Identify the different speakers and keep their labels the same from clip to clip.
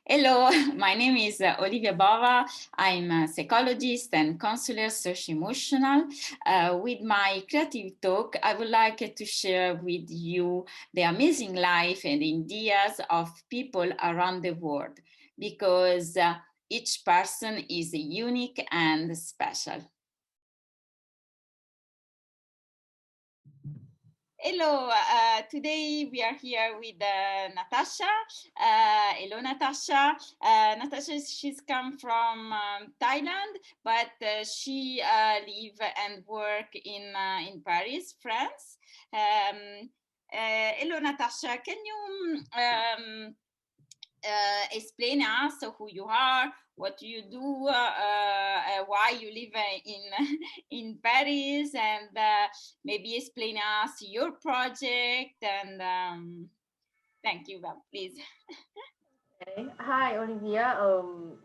Speaker 1: Hello, my name is Olivia Bova. I'm a psychologist and counselor socio-emotional. With my creative talk, I would like to share with you the amazing life and ideas of people around the world because each person is unique and special. Hello, today we are here with Natasha. Hello, Natasha. Natasha, she's come from Thailand, but she live and work in Paris, France. Hello, Natasha. Can you explain us who you are, what you do, why you live in in Paris, and maybe explain us your project. And thank you, please.
Speaker 2: Okay. Hi, Olivia.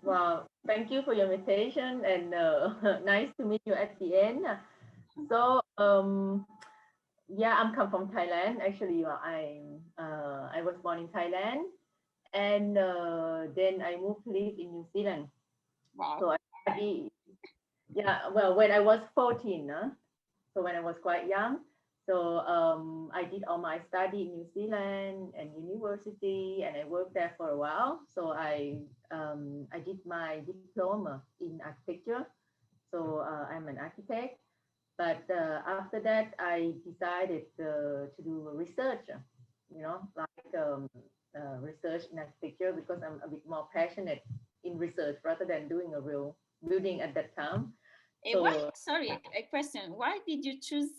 Speaker 2: Well, thank you for your invitation and nice to meet you at the end. So, yeah, I'm come from Thailand. Actually, I was born in Thailand, and then I moved to live in New Zealand.
Speaker 1: Wow.
Speaker 2: So I study, yeah, well, when I was 14, so when I was quite young. So I did all my study in New Zealand and university, and I worked there for a while. So I did my diploma in architecture. So I'm an architect. But after that, I decided to do research. Like research in architecture because I'm a bit more passionate in research rather than doing a real building at that time.
Speaker 1: Why,
Speaker 2: So
Speaker 1: sorry, a question. Why did you choose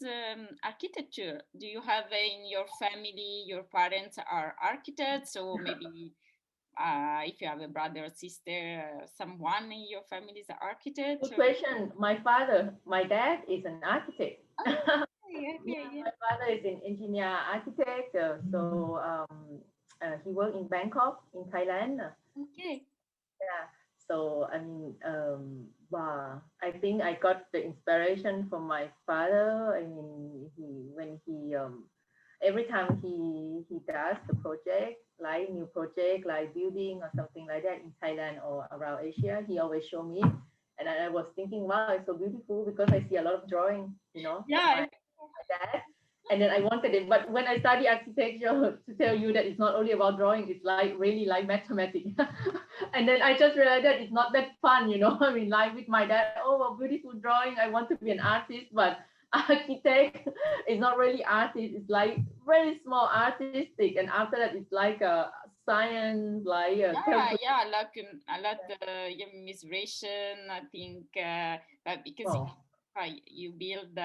Speaker 1: architecture? Do you have in your family, your parents are architects, or maybe if you have a brother or sister, someone in your family is an architect?
Speaker 2: good question. My dad is an architect.
Speaker 1: Oh, okay,
Speaker 2: Yeah,
Speaker 1: okay, yeah.
Speaker 2: my father is an engineer architect. He worked in Bangkok in Thailand.
Speaker 1: Okay.
Speaker 2: Yeah. So I think I got the inspiration from my father. I mean, every time he does the project, like new project, like building or something like that in Thailand or around Asia, he always show me. And I was thinking, wow, it's so beautiful because I see a lot of drawing, from
Speaker 1: Yeah.
Speaker 2: my dad. And then I wanted it. But when I study architecture, to tell you that it's not only about drawing, it's like really like mathematics. And then I just realized that it's not that fun. I mean, like with my dad, oh, a beautiful drawing. I want to be an artist, but architect is not really artist. It's like very small artistic. And after that, it's like a science, like a
Speaker 1: Yeah,
Speaker 2: calculation.
Speaker 1: yeah, like a lot yeah, misration, I think, but because
Speaker 2: Oh,
Speaker 1: you build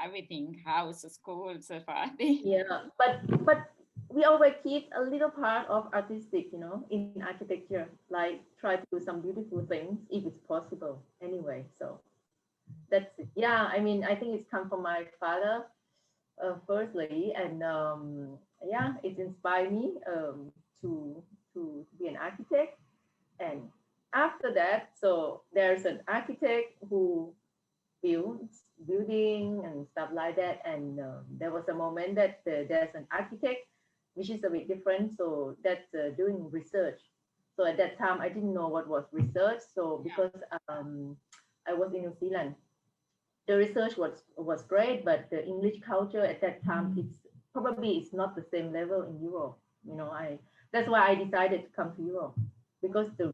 Speaker 1: everything, house, schools, party.
Speaker 2: yeah, but we always keep a little part of artistic, in architecture, like try to do some beautiful things if it's possible. Anyway, so that's it. Yeah, I mean, I think it's come from my father, firstly, and yeah, it inspired me to be an architect. And after that, so there's an architect who builds building and stuff like that. And there was a moment that there's an architect, which is a bit different. So that's doing research. So at that time, I didn't know what was research. So because I was in New Zealand, the research was great, but the English culture at that time it's not the same level in Europe. I That's why I decided to come to Europe because the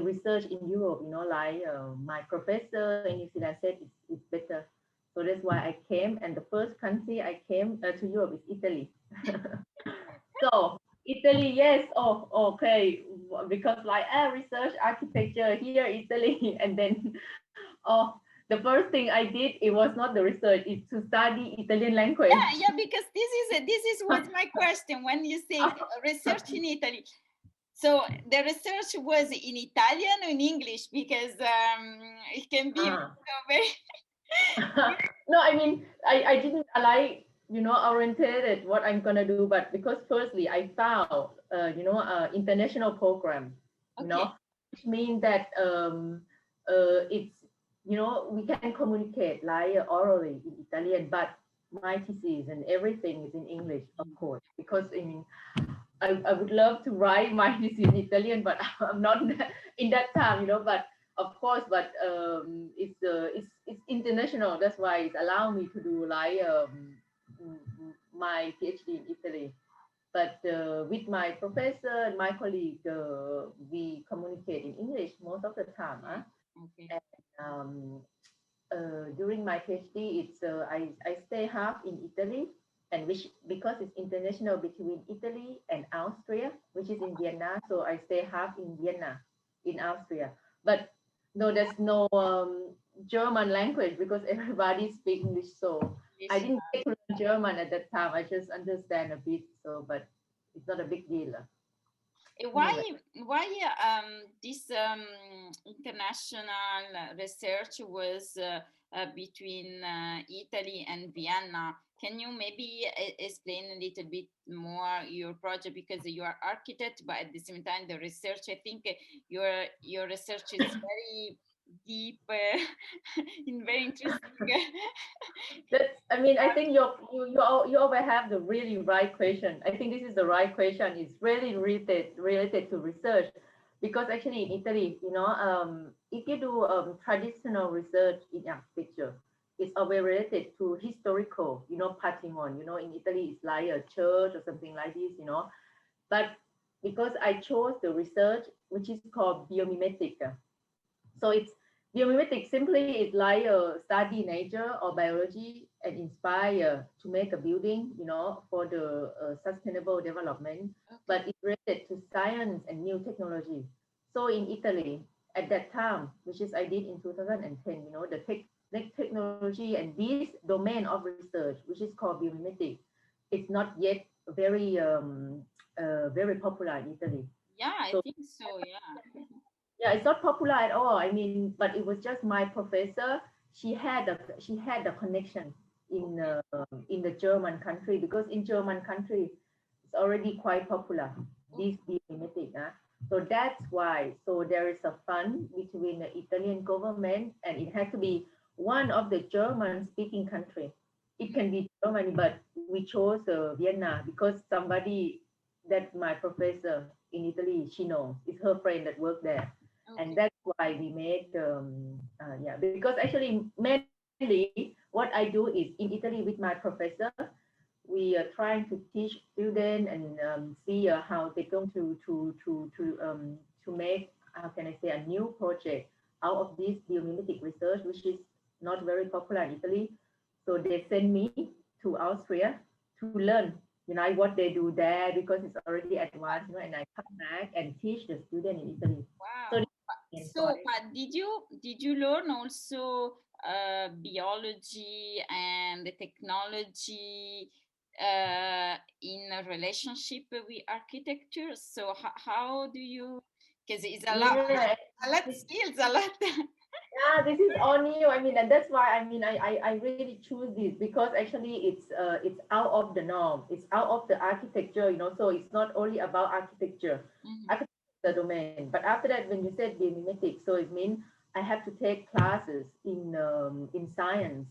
Speaker 2: research in Europe, like my professor in New Zealand said it's better. So that's why I came, and the first country I came to Europe is Italy. So Italy, yes. Oh, okay. Because like research architecture here, Italy, and then oh, the first thing I did it was not the research; it's to study Italian language.
Speaker 1: Yeah, yeah, because this is what's my question when you say research in Italy. So the research was in Italian or in English because it can be
Speaker 2: Ah.
Speaker 1: also very.
Speaker 2: No, I mean, I didn't like, orientated what I'm gonna do, but because firstly I found, international program,
Speaker 1: Okay.
Speaker 2: which means that it's, we can communicate like orally in Italian, but my thesis and everything is in English, of course, because I mean, I would love to write my thesis in Italian, but I'm not in that time, but of course, but it's international. That's why it allow me to do like my PhD in Italy. But with my professor and my colleague, we communicate in English most of the time. Huh?
Speaker 1: Okay.
Speaker 2: And during my PhD, I stay half in Italy, and which because it's international between Italy and Austria, which is in Vienna, so I stay half in Vienna, in Austria. But no, there's no German language because everybody speaks English, so I
Speaker 1: Yes.
Speaker 2: didn't get to learn German at that time. I just understand a bit, so but it's not a big deal.
Speaker 1: Why
Speaker 2: Anyway.
Speaker 1: this international research was between Italy and Vienna? Can you maybe explain a little bit more your project, because you are architect, but at the same time the research, I think your research is very deep and very interesting.
Speaker 2: That's, I mean, I think you always have the really right question. I think this is the right question. It's really related to research, because actually in Italy, if you do traditional research in architecture, it's always related to historical, patrimony. In Italy, it's like a church or something like this. But because I chose the research which is called biomimetic, so it's biomimetic simply is like study nature or biology and inspire to make a building, for the sustainable development,
Speaker 1: Okay.
Speaker 2: but it's related to science and new technology. So in Italy, at that time, which is I did in 2010, the technology and this domain of research, which is called biomimetic, it's not yet very popular in Italy.
Speaker 1: Yeah, I
Speaker 2: So
Speaker 1: think so. Yeah.
Speaker 2: yeah, it's not popular at all. I mean, but it was just my professor. She had the connection
Speaker 1: Okay.
Speaker 2: in the German country, because in German country it's already quite popular,
Speaker 1: Oh,
Speaker 2: this mimetic. So that's why. So there is a fund between the Italian government, and it has to be one of the German speaking country. It can be Germany, but we chose Vienna because somebody that my professor in Italy, she knows. It's her friend that worked there, and
Speaker 1: okay.
Speaker 2: that's why we make yeah, because actually mainly what I do is in Italy with my professor, we are trying to teach students and see how they're going to make, how can I say, a new project out of this biomimetic research, which is not very popular in Italy. So they send me to Austria to learn, what they do there, because it's already advanced, and I come back and teach the student in Italy. So
Speaker 1: Wow.
Speaker 2: this is main
Speaker 1: So,
Speaker 2: point.
Speaker 1: but did you learn also biology and the technology in a relationship with architecture? So how do you? Because it's
Speaker 2: Yeah,
Speaker 1: a lot skills, a lot.
Speaker 2: yeah, this is all new. I mean, and that's why I mean I really choose this, because actually it's out of the norm. It's out of the architecture, so it's not only about architecture.
Speaker 1: Mhm.
Speaker 2: Architecture is the domain. But after that, when you said biomimetic, so it means I have to take classes in science.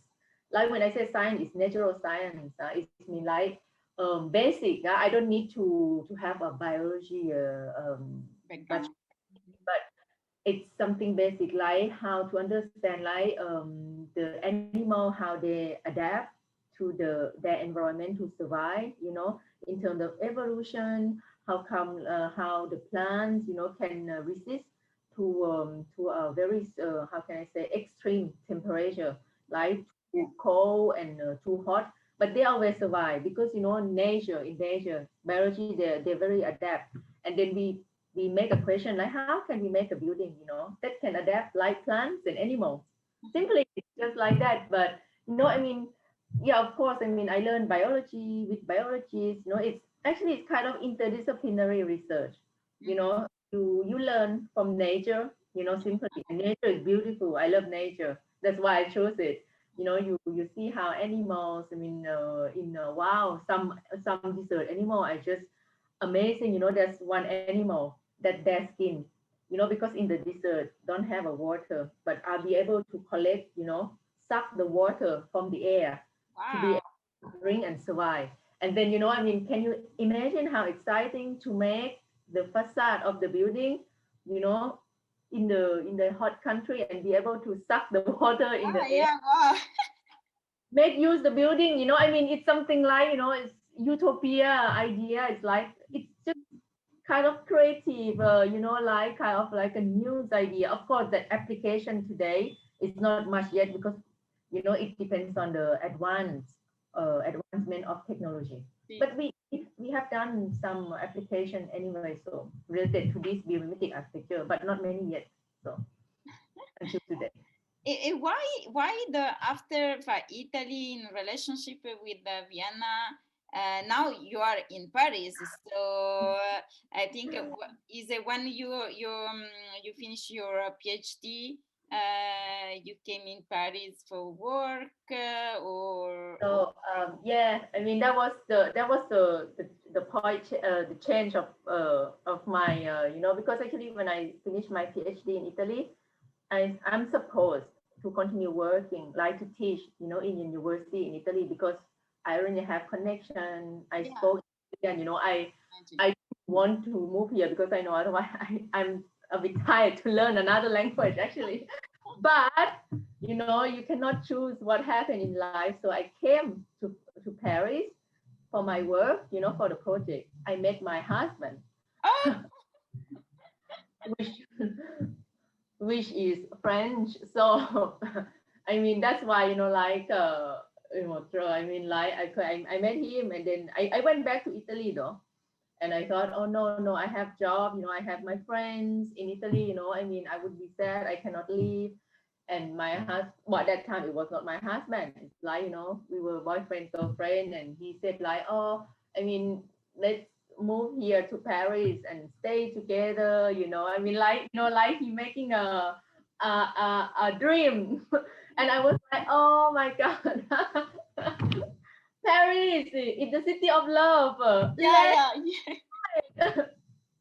Speaker 2: Like when I say science, it's natural science. It's mean like basic. I don't need to have a biology
Speaker 1: Background.
Speaker 2: bachelor, but it's something basic, like how to understand like the animal, how they adapt to their environment to survive, in terms of evolution, how the plants, can resist to a very how can I say, extreme temperature, like too cold and too hot, but they always survive because in nature biology, they're very adapt. And then we make a question like, how can we make a building, that can adapt like plants and animals?
Speaker 1: Mhm.
Speaker 2: Simply, it's just like that. But I mean, yeah, of course. I mean, I learned biology with biologists. It's kind of interdisciplinary research.
Speaker 1: Mhm.
Speaker 2: You learn from nature. Simply, and nature is beautiful. I love nature. That's why I chose it. You see how animals. I mean, wow, some desert animal are just amazing. There's one animal that their skin, because in the desert don't have a water, but I'll be able to collect, suck the water from the air to be
Speaker 1: Wow.
Speaker 2: able to drink and survive. And then, you know, I mean, can you imagine how exciting to make the facade of the building, you know, in the hot country and be able to suck the water in the
Speaker 1: Ah,
Speaker 2: air,
Speaker 1: yeah, wow.
Speaker 2: make use the building, you know, I mean, it's something like, you know, it's utopia idea. It's like, it's just kind of creative, you know, like kind of like a news idea. Of course, that application today is not much yet because, you know, it depends on the advancement of technology.
Speaker 1: See.
Speaker 2: But we have done some application anyway, so related to this biomimetic architecture, but not many yet. So until today.
Speaker 1: Why the after Italy in relationship with Vienna, now you are in Paris, so I think is it when you finish your PhD, you came in Paris for work, or
Speaker 2: So yeah, I mean that was the point, the change of my you know, because actually when I finished my PhD in Italy, I'm supposed to continue working, like to teach, you know, in university in Italy because I already have connection. I
Speaker 1: yeah,
Speaker 2: spoke and, you know,
Speaker 1: imagine.
Speaker 2: I want to move here because I know otherwise I'm a bit tired to learn another language actually. But you know, you cannot choose what happened in life. So I came to Paris for my work, you know, for the project. I met my husband,
Speaker 1: Oh,
Speaker 2: which which is French. So I mean that's why, you know, like you know, I mean like I met him and then I went back to Italy though. And I thought, oh no, I have job, you know, I have my friends in Italy, you know, I mean, I would be sad, I cannot leave. And my husband, well, at that time it was not my husband. It's like, you know, we were boyfriend, girlfriend, and he said like, oh, I mean, let's move here to Paris and stay together, you know. I mean, like, you know, like he making a dream. And I was like, oh my God. Paris is the city of love.
Speaker 1: yeah,
Speaker 2: Let's
Speaker 1: yeah, yeah.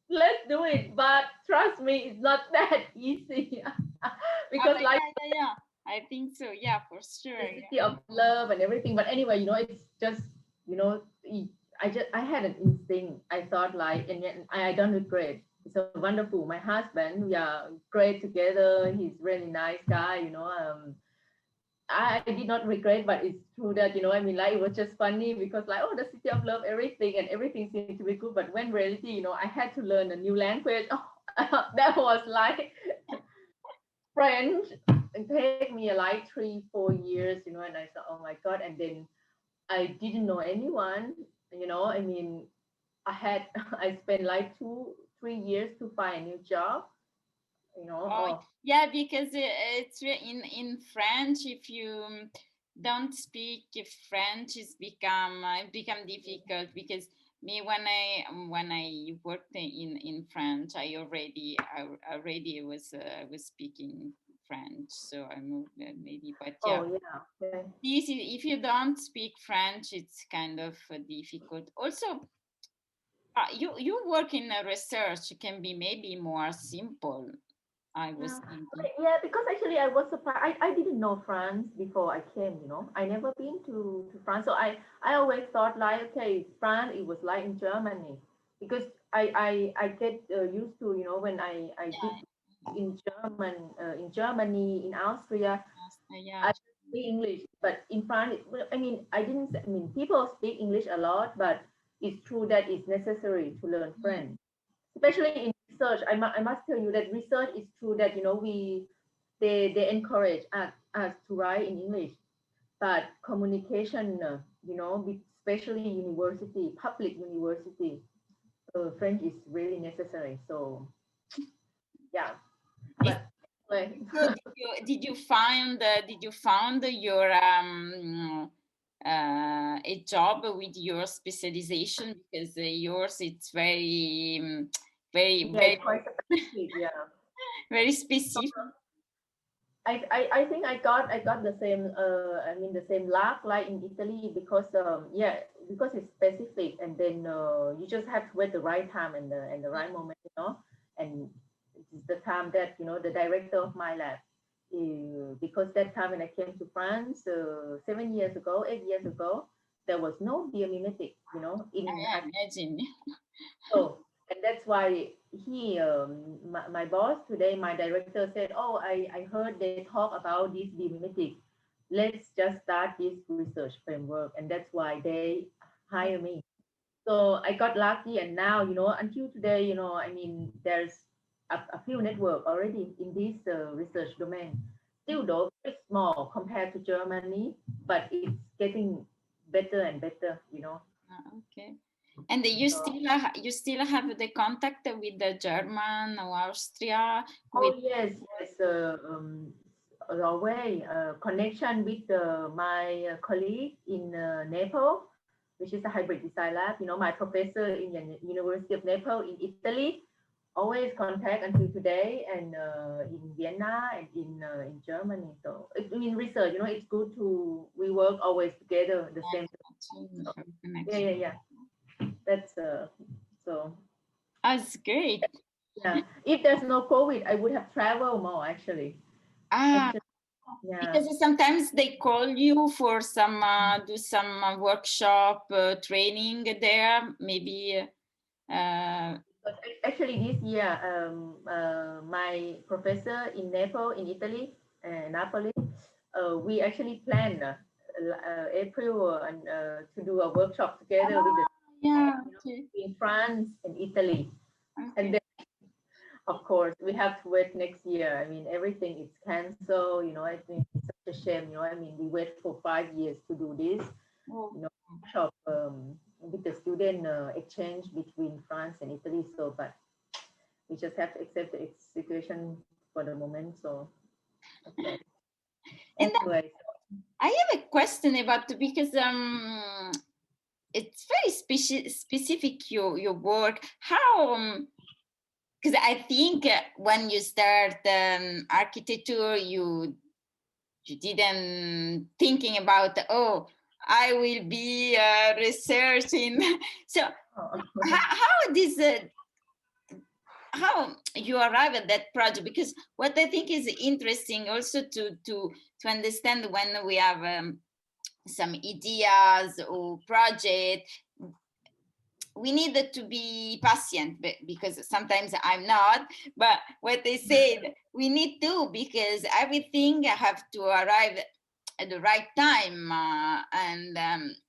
Speaker 2: let's do it. But trust me, it's not that easy. Because like
Speaker 1: Yeah, yeah, yeah. I think so. Yeah, for sure.
Speaker 2: the
Speaker 1: Yeah.
Speaker 2: city of love and everything. But anyway, you know, it's just, you know, I had an instinct. I thought like, and yet I don't regret. It's so wonderful. My husband, we are great together. He's really nice guy, you know. I did not regret, but it's true that, you know, I mean, like, it was just funny because, like, oh, the city of love, everything, and everything seemed to be good. But when reality, you know, I had to learn a new language. Oh, that was like French. It take me like 3 4 years, you know, and I thought, oh my God. And then I didn't know anyone, you know, I mean, I spent like 2 3 years to find a new job, you know.
Speaker 1: Oh,
Speaker 2: Oh,
Speaker 1: yeah, because in French, if you don't speak French, it's become difficult. Because me, when I worked in French, I already was speaking French, so I moved maybe. But yeah,
Speaker 2: oh yeah. Okay.
Speaker 1: if you don't speak French, it's kind of difficult. Also, you work in a research, can be maybe more simple, I was
Speaker 2: Yeah,
Speaker 1: thinking.
Speaker 2: yeah, because actually I was surprised. I didn't know France before I came, you know. I never been to France. So I always thought like, okay, France, it was like in Germany. Because I get used to, you know, when I did
Speaker 1: Yeah,
Speaker 2: in Germany, in Austria,
Speaker 1: yeah,
Speaker 2: I speak English. But in France, well, I mean, I mean, people speak English a lot, but it's true that it's necessary to learn
Speaker 1: mm,
Speaker 2: French, especially in research. I must tell you that research is true that, you know, they encourage us to write in English, but communication, you know, with especially university, public university, French is really necessary. So yeah,
Speaker 1: it's
Speaker 2: but anyway.
Speaker 1: good. Did you found your a job with your specialization? Because yours, it's very very
Speaker 2: Yeah,
Speaker 1: very
Speaker 2: it's quite specific. Yeah.
Speaker 1: very specific.
Speaker 2: I think I got the same I mean the same luck like in Italy because yeah, because it's specific, and then you just have to wait the right time and the right moment, you know. And it's the time that, you know, the director of my lab, because that time when I came to France 7 years ago, 8 years ago, there was no biomimetic, you know, in
Speaker 1: I imagine.
Speaker 2: so, and that's why my boss today, my director said, oh, I heard they talk about this biomimetic. Let's just start this research framework. And that's why they hire me. So I got lucky. And now, you know, until today, you know, I mean, there's a few network already in this research domain. Still though, very small compared to Germany, but it's getting better and better, you know.
Speaker 1: Okay. And you still have the contact with the German or Austria?
Speaker 2: Oh
Speaker 1: With
Speaker 2: yes, yes. Norway connection with my colleague in Naples, which is a hybrid design lab. You know, my professor in the University of Naples in Italy, always contact until today, and in Vienna and in Germany. So in research, you know, it's good to we work always together the same. So, yeah. That's so.
Speaker 1: That's great.
Speaker 2: Yeah, if there's no COVID, I would have traveled more actually.
Speaker 1: Ah,
Speaker 2: Actually, yeah.
Speaker 1: because sometimes they call you for some do some workshop training there, maybe.
Speaker 2: But actually, this year, my professor in Naples, in Italy, Napoli, we actually planned April to do a workshop together with the
Speaker 1: Yeah.
Speaker 2: you know,
Speaker 1: Okay.
Speaker 2: in France and Italy, and
Speaker 1: Okay.
Speaker 2: then of course we have to wait next year. I mean, everything is canceled. You know, I think it's such a shame. You know, I mean, we wait for 5 years to do this.
Speaker 1: Oh.
Speaker 2: You know, workshop with the student exchange between France and Italy. So, but we just have to accept the situation for the moment. So, okay.
Speaker 1: And
Speaker 2: Anyway,
Speaker 1: I have a question about because it's very specific your work. How because I think when you start architecture, you didn't thinking about I will be researching. So how this how you arrive at that project? Because what I think is interesting also to understand when we have some ideas or project, we needed to be patient because sometimes I'm not. But what they said, we need to, because everything have to arrive at the right time and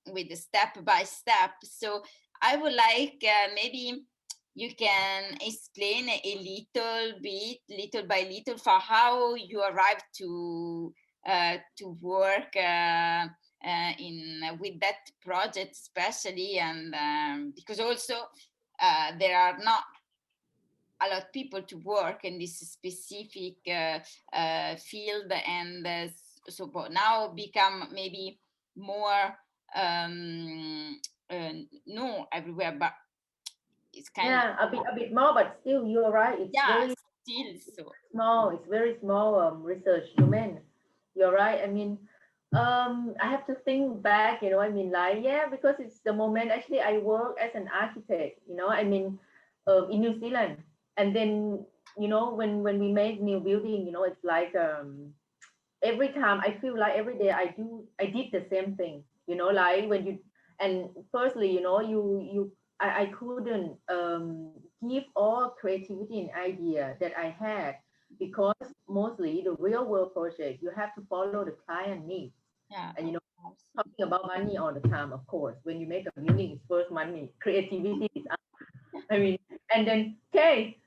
Speaker 1: with the step by step. So I would like maybe you can explain a little bit, little by little, for how you arrived to work in with that project especially, and because also there are not a lot of people to work in this specific field, and so now become maybe more no everywhere, but it's kind of
Speaker 2: yeah, a bit more, but still, you're right. It's
Speaker 1: yeah
Speaker 2: very
Speaker 1: still so
Speaker 2: small. It's very small research domain. You're right. I mean, I have to think back. You know, I mean, like yeah, because it's the moment. Actually, I work as an architect. You know, I mean, in New Zealand, and then you know, when we make new building, you know, it's like every time I feel like every day I did the same thing. You know, like when you and firstly, you know, I couldn't give all creativity and idea that I had because mostly the real world project you have to follow the client needs.
Speaker 1: yeah,
Speaker 2: And you
Speaker 1: of
Speaker 2: know,
Speaker 1: course.
Speaker 2: talking about money all the time, of course. When you make a building, it's first money. Creativity is I mean, and then okay.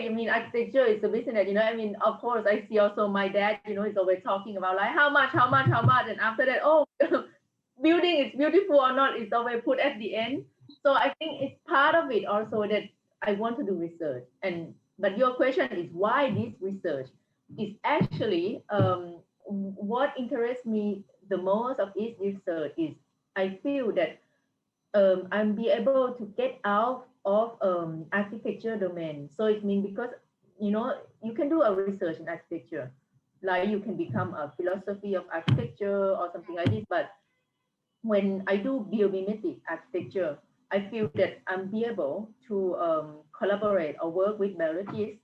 Speaker 2: I mean, architecture is a business. You know, I mean, of course, I see also my dad. You know, he's always talking about like how much, and after that, oh, building is beautiful or not is always put at the end. So I think it's part of it also that I want to do research. And but your question is why this research is actually what interests me the most of this research is I feel that I'm be able to get out of architecture domain. So it means because you know you can do a research in architecture, like you can become a philosophy of architecture or something like this. But when I do biomimetic architecture, I feel that I'm be able to collaborate or work with biologists,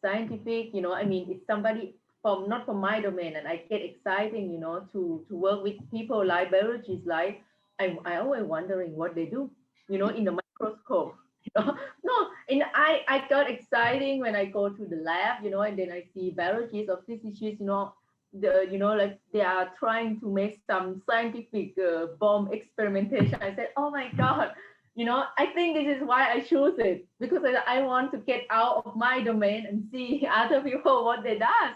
Speaker 2: scientific. You know, I mean, it's somebody from not from my domain, and I get exciting. You know, to work with people like biologists, like I always wondering what they do, in the microscope. No, and I got exciting when I go to the lab, and then I see biologists or physicists, like they are trying to make some scientific bomb experimentation. I said, oh my God, I think this is why I choose it, because I want to get out of my domain and see other people what they does,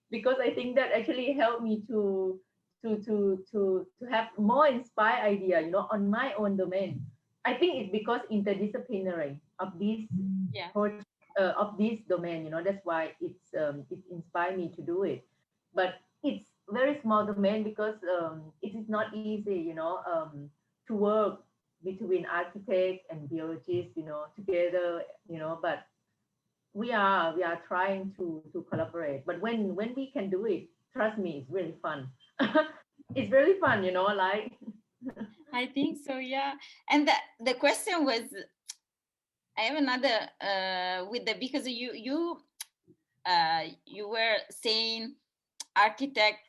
Speaker 2: because I think that actually helped me to have more inspired idea, on my own domain. I think it's because interdisciplinary of this
Speaker 1: Yeah.
Speaker 2: project, of this domain. That's why it inspired me to do it. But it's very small domain because it is not easy, to work between architect and biologist, together, But we are trying to collaborate. But when we can do it, trust me, it's really fun. It's really fun, like.
Speaker 1: I think so, yeah. And the question was, I have another with the, because you were saying architect,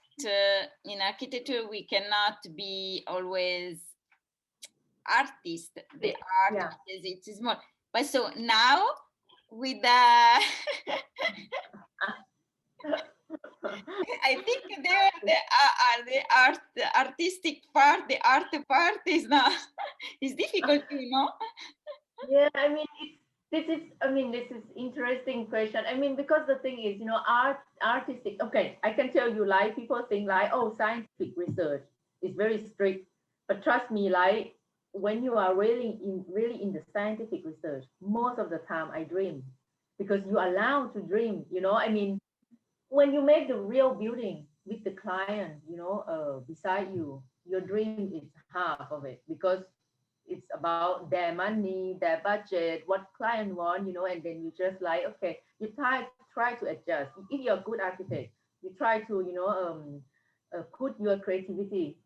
Speaker 1: in architecture we cannot be always artist, the art,
Speaker 2: Yeah.
Speaker 1: because it is more. But so now with the I think the art, the artistic part, the art part is not is difficult,
Speaker 2: Yeah, I mean, this is interesting question. I mean, because the thing is, artistic. Okay, I can tell you, like people think like, oh, scientific research is very strict, but trust me, like when you are really in the scientific research, most of the time I dream, because you are allowed to dream. I mean, when you make the real building with the client, beside you, your dream is half of it, because it's about their money, their budget, what client want, and then you just like, okay, you try to adjust. If you're a good architect, you try to, put your creativity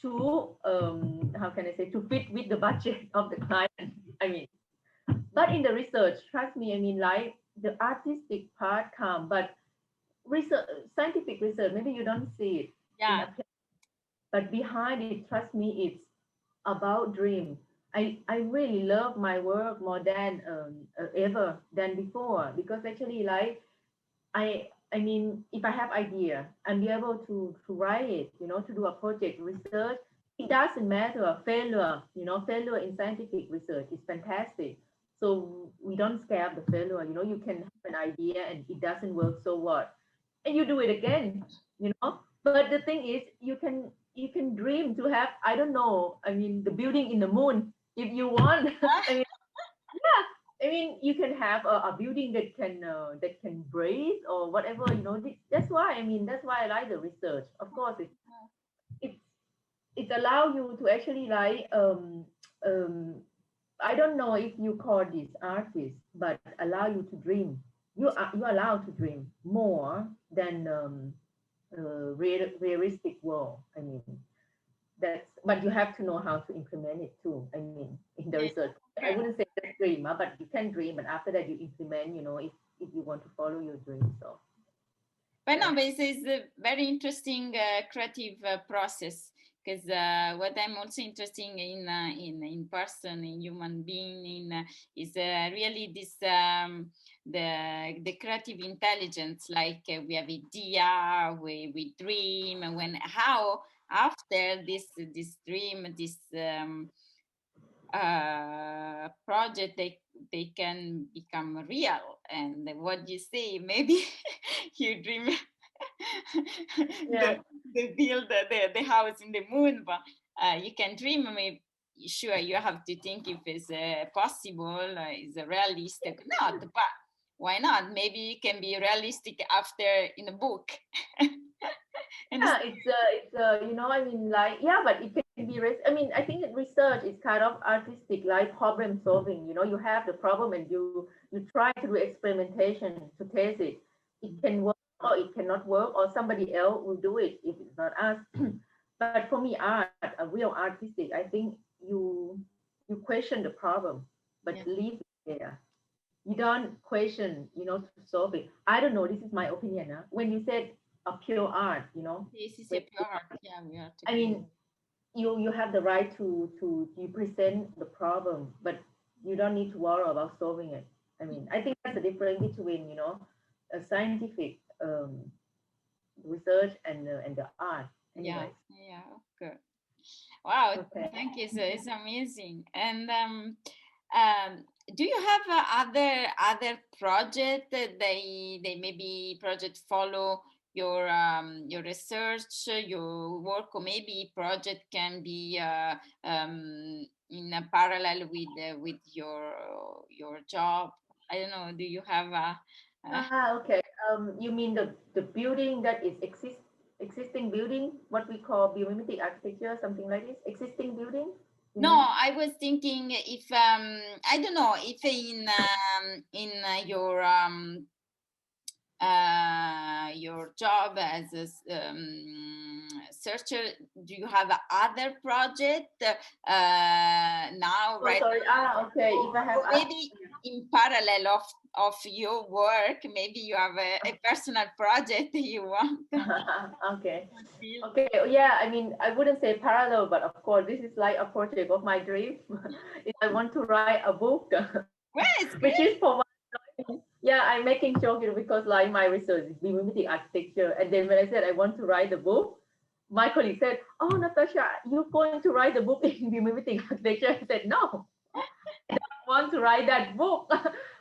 Speaker 2: to, how can I say, to fit with the budget of the client. I mean, but in the research, trust me, I mean, like the artistic part come, but research, scientific research, maybe you don't see it in
Speaker 1: yeah.
Speaker 2: a, but behind it, trust me, it's about dream. I really love my work more than ever than before, because actually, like, I mean, if I have idea and be able to write it, to do a project research, it doesn't matter failure. Failure in scientific research is fantastic. So we don't scare the failure. You can have an idea and it doesn't work. So what? And you do it again. But the thing is, you can dream to have, I don't know. I mean, the building in the moon if you want. I mean, yeah, I mean, you can have a building that can breathe or whatever. That's why, I mean, that's why I like the research. Of course, it it allow you to actually like, I don't know if you call this artist, but allow you to dream. You're allowed to dream more than realistic world. I mean, but you have to know how to implement it too. I mean, in the
Speaker 1: Yeah.
Speaker 2: research, I wouldn't say just dream, but you can dream, but after that you implement, if you want to follow your dream. So
Speaker 1: But
Speaker 2: yeah.
Speaker 1: no, but it's a very interesting creative process, because what I'm also interested in person, in human being, is really this the creative intelligence. Like we have idea, we dream, and when how after this dream, this project, they can become real. And what you say, maybe you dream
Speaker 2: Yeah.
Speaker 1: the build the house in the moon, but you can dream. Maybe sure you have to think if it's possible, is realistic not, but why not? Maybe it can be realistic after in a book. And
Speaker 2: Yeah, I mean, like, yeah, but it can be, I mean, I think that research is kind of artistic, like problem solving. You have the problem and you try to do experimentation to test it. It can work or it cannot work, or somebody else will do it if it's not us. But for me, art, a real artistic, I think you question the problem, but
Speaker 1: yeah,
Speaker 2: leave it there. You don't question, to solve it. I don't know. This is my opinion. Huh? When you said a pure art,
Speaker 1: this is a
Speaker 2: when
Speaker 1: pure heart. Yeah, we are
Speaker 2: I
Speaker 1: talking.
Speaker 2: mean, you have the right to you present the problem, but you don't need to worry about solving it. I mean, I think that's the difference between, a scientific research and the art.
Speaker 1: Yeah,
Speaker 2: Anyways,
Speaker 1: yeah, good. Wow,
Speaker 2: okay.
Speaker 1: thank you. It's amazing. And do you have other project that they maybe project follow your research, your work, or maybe project can be in a parallel with your job? I don't know. Do you have a
Speaker 2: Okay. You mean the building that is existing building, what we call biomimetic architecture, something like this? Existing building, you
Speaker 1: No,
Speaker 2: mean?
Speaker 1: I was thinking if I don't know if in your job as a searcher, do you have other project now
Speaker 2: Oh,
Speaker 1: right
Speaker 2: sorry. Okay.
Speaker 1: now,
Speaker 2: If I have,
Speaker 1: or maybe in parallel of your work, maybe you have a personal project you want to
Speaker 2: okay.
Speaker 1: build?
Speaker 2: Okay. Yeah. I mean, I wouldn't say parallel, but of course, this is like a project of my dream. If I want to write a book,
Speaker 1: Well, it's
Speaker 2: which is
Speaker 1: great.
Speaker 2: for yeah, I'm making joke, because like my research is biomimetic architecture. And then when I said I want to write the book, my colleague said, "Oh, Natasha, you're going to write the book in biomimetic architecture." I said, "No, I want to write that book."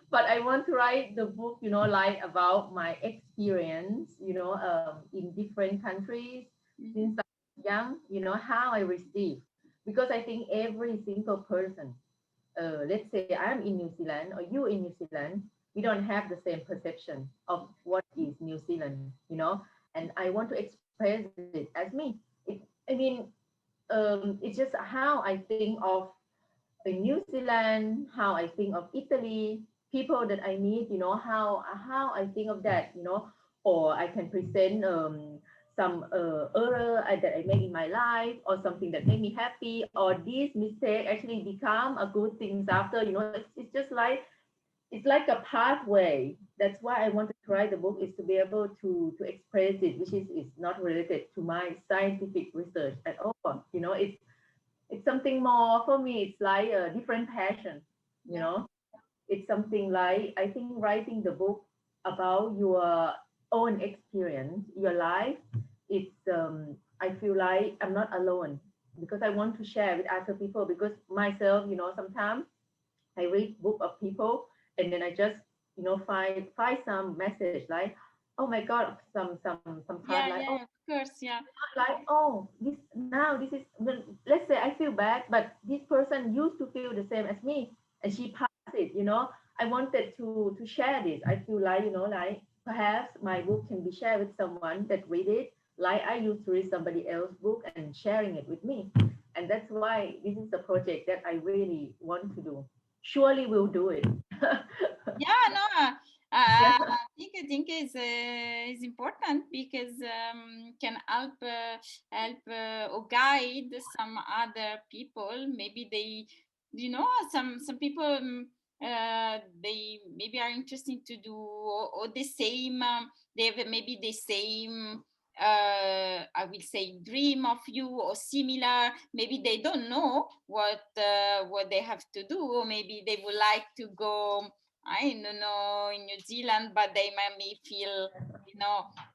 Speaker 2: But I want to write the book, like about my experience, in different countries
Speaker 1: Mhm.
Speaker 2: since I'm young, how I receive. Because I think every single person, let's say I'm in New Zealand or you in New Zealand, we don't have the same perception of what is New Zealand, and I want to express it as me. I mean, it's just how I think of New Zealand, how I think of Italy, people that I meet, how I think of that, or I can present some error that I made in my life, or something that made me happy, or this mistake actually become a good things after, it's just like it's like a pathway. That's why I wanted to write the book, is to be able to express it, which is not related to my scientific research at all. It's something more for me. It's like a different passion. you
Speaker 1: Yeah.
Speaker 2: know it's something like, I think, writing the book about your own experience, your life. I feel like I'm not alone, because I want to share with other people, because myself, sometimes I read book of people, and then I just, find some message like, oh my god, some part
Speaker 1: Yeah,
Speaker 2: like, oh,
Speaker 1: yeah, of course, yeah.
Speaker 2: like, oh, this is, let's say I feel bad, but this person used to feel the same as me, and she passed it. I wanted to share this. I feel like, like perhaps my book can be shared with someone that read it, like I used to read somebody else's book and sharing it with me. And that's why this is a project that I really want to do. Surely we'll do it.
Speaker 1: Yeah, no,
Speaker 2: Yeah.
Speaker 1: I think is important because can help or guide some other people. Maybe they, some people they maybe are interested to do or the same. They have maybe the same. I will say dream of you or similar. Maybe they don't know what they have to do, or maybe they would like to go, I don't know, in New Zealand, but they might me feel,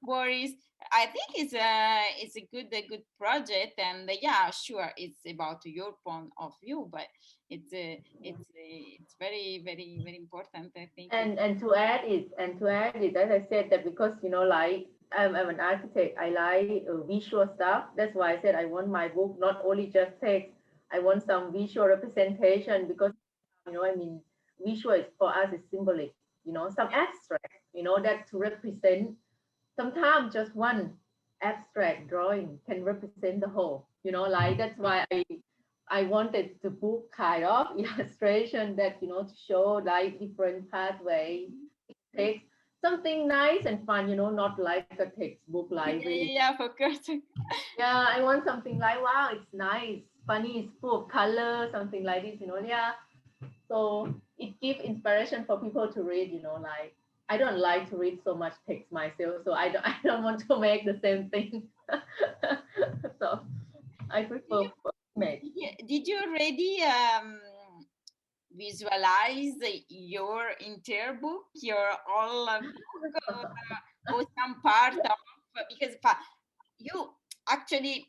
Speaker 1: worries. I think it's a good project, and yeah, sure, it's about your point of view, but it's very very very important. I think it.
Speaker 2: And to add it, as I said, that because, like, I'm an architect, I like visual stuff. That's why I said I want my book not only just text. I want some visual representation, because, I mean, visual is for us is symbolic. Some abstract, that to represent. Sometimes just one abstract drawing can represent the whole. Like, that's why I wanted the book kind of illustration that, to show like different pathway. Text something nice and fun, not like a textbook,
Speaker 1: Yeah,
Speaker 2: like
Speaker 1: yeah,
Speaker 2: really.
Speaker 1: yeah, for course.
Speaker 2: Yeah, I want something like, wow, it's nice, funny, it's full of color, something like this. Yeah. So it gives inspiration for people to read. Like, I don't like to read so much text myself, so I don't I don't want to make the same thing. So I prefer. image.
Speaker 1: Did you already visualize your entire book, your all book, or some part of, because you actually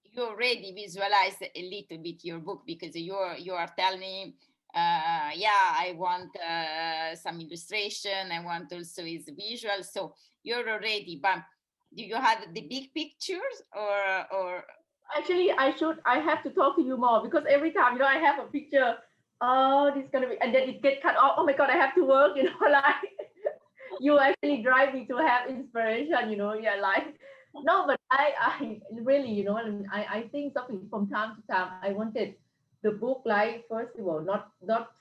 Speaker 1: you already visualize a little bit your book, because you are telling yeah, I want some illustration, I want also is visual, so you're already, but do you have the big pictures or
Speaker 2: Actually, I have to talk to you more, because every time, I have a picture. Oh, this is gonna be, and then it get cut off. Oh my God, I have to work. Like you actually drive me to have inspiration. Yeah, like no, but I really, I think something from time to time. I wanted the book, like, first of all, not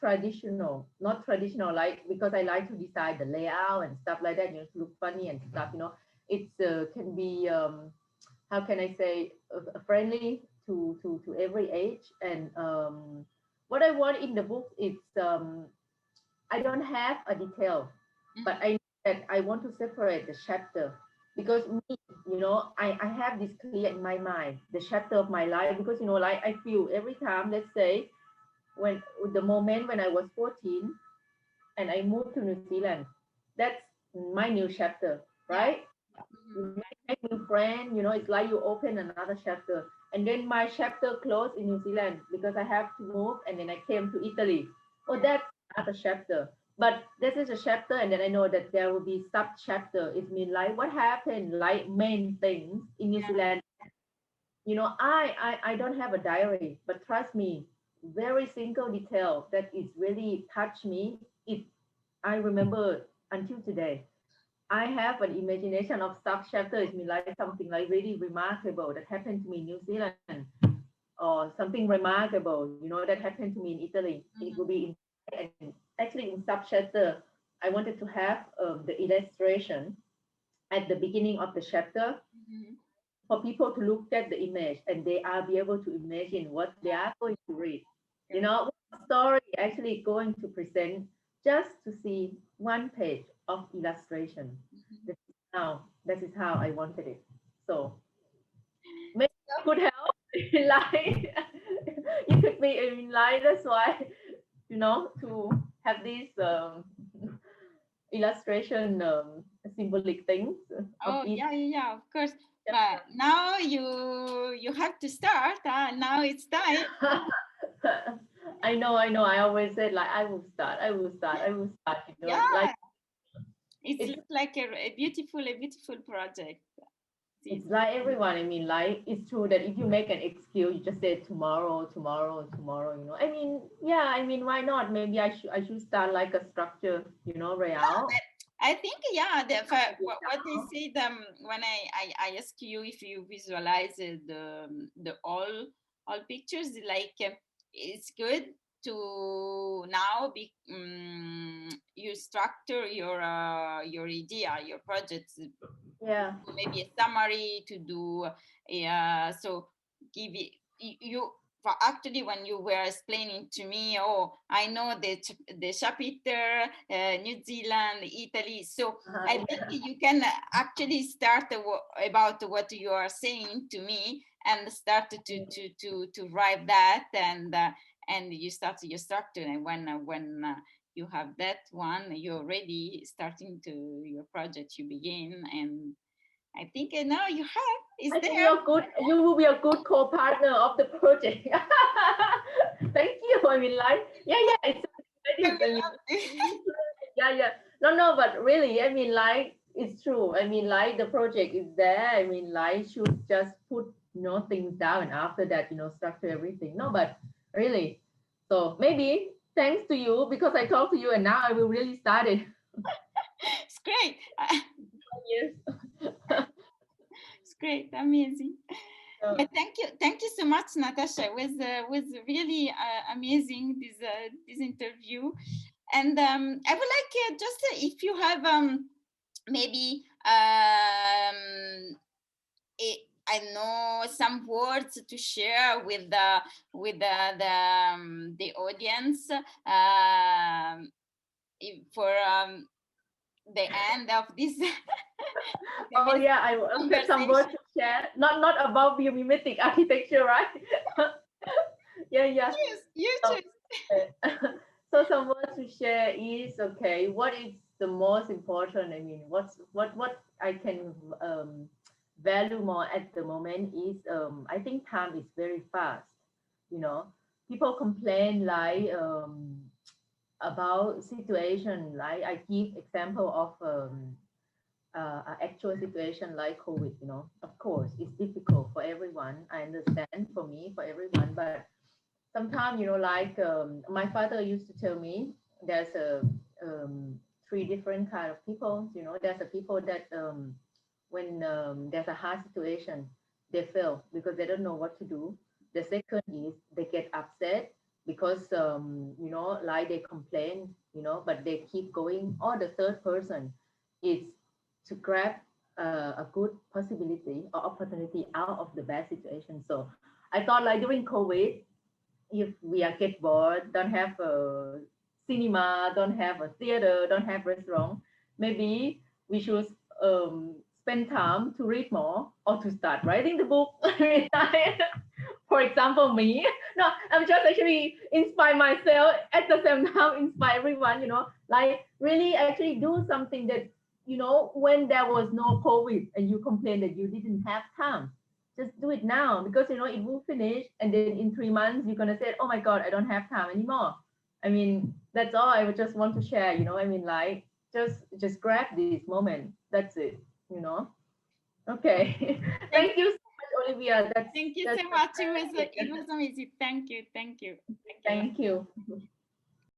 Speaker 2: traditional, like, because I like to design the layout and stuff like that. To look funny and stuff. It's can be how can I say, friendly to every age. And what I want in the book is, I don't have a detail, but I know that I want to separate the chapter, because me, I have this clear in my mind, the chapter of my life, because like I feel every time, let's say, when the moment when I was 14 and I moved to New Zealand, that's my new chapter, right? You make new friend, it's like you open another chapter. And then my chapter closed in New Zealand because I have to move, and then I came to Italy. Oh, that's another chapter. But this is a chapter, and then I know that there will be sub chapter. It means like what happened, like main things in New Zealand. I don't have a diary, but trust me, very single detail that is really touched me. I remember until today. I have an imagination of sub chapter. It means like something like really remarkable that happened to me in New Zealand, or something remarkable, that happened to me in Italy. It will be in, actually in sub chapter. I wanted to have the illustration at the beginning of the chapter, for people to look at the image, and they are be able to imagine what they are going to read. What story actually going to present, just to see one page of illustration. That is how I wanted it. So maybe I could help in life. You could be in life. That's why, to have these illustration, symbolic things.
Speaker 1: oh yeah, of course. But now you have to start. Now it's time.
Speaker 2: I know. I always said, like, I will start.
Speaker 1: Yeah,
Speaker 2: Like
Speaker 1: it looks like a beautiful project.
Speaker 2: it's like everyone. I mean, like, it's true that if you make an excuse, you just say tomorrow, tomorrow. Yeah. Why not? Maybe I should start like a structure. Real.
Speaker 1: I think what they say when I ask you if you visualize the all pictures, like it's good to now you structure your idea, your projects,
Speaker 2: Yeah.
Speaker 1: maybe a summary to do. So give it you. Actually, when you were explaining to me, oh, I know the chapter, New Zealand, Italy. So I think you can actually start about what you are saying to me, and start to write that, and you start your structure. And when you have that one, you're already starting to your project. You begin, and I think now you have. Is there?
Speaker 2: You're good. You will be a good co-partner of the project. Thank you. Like, yeah. Yeah. No, but really, like, it's true. Like, the project is there. Like, should just put things down, and after that, structure everything. No, but really, so maybe thanks to you, because I talked to you, and now I will really start it.
Speaker 1: It's great.
Speaker 2: Yes.
Speaker 1: It's great, amazing. Yeah, thank you so much, Natasha. It was really amazing this interview, and I would like just if you have maybe I know some words to share with the audience for the end of this.
Speaker 2: Oh yeah, I got some words to share. Not about biomimetic architecture, right? Yeah, yeah.
Speaker 1: You
Speaker 2: So,
Speaker 1: choose.
Speaker 2: so some words to share is okay. What is the most important? I mean, what I can value more at the moment is I think time is very fast. You know, people complain like about situation. Like I give example of actual situation like COVID. You know, of course, it's difficult for everyone. I understand for me, for everyone, but sometimes like my father used to tell me there's a three different kind of people. There's a people that when there's a hard situation, they fail because they don't know what to do. The second is they get upset because like they complain, but they keep going. Or the third person is to grab a good possibility or opportunity out of the bad situation. So I thought like during COVID, if we are get bored, don't have a cinema, don't have a theater, don't have restaurant, maybe we should spend time to read more or to start writing the book. For example, me. No, I'm just actually inspire myself at the same time, inspire everyone. Like really actually do something that when there was no COVID and you complain that you didn't have time, just do it now because it will finish and then in 3 months you're gonna say, oh my god, I don't have time anymore. I mean, that's all I would just want to share. I mean, like just grab this moment. That's it. you know okay.
Speaker 1: Thank
Speaker 2: Thank you so much, Olivia.
Speaker 1: Thank you
Speaker 2: That's
Speaker 1: so much. It was amazing. Thank you. Thank you. Thank you.
Speaker 2: thank you.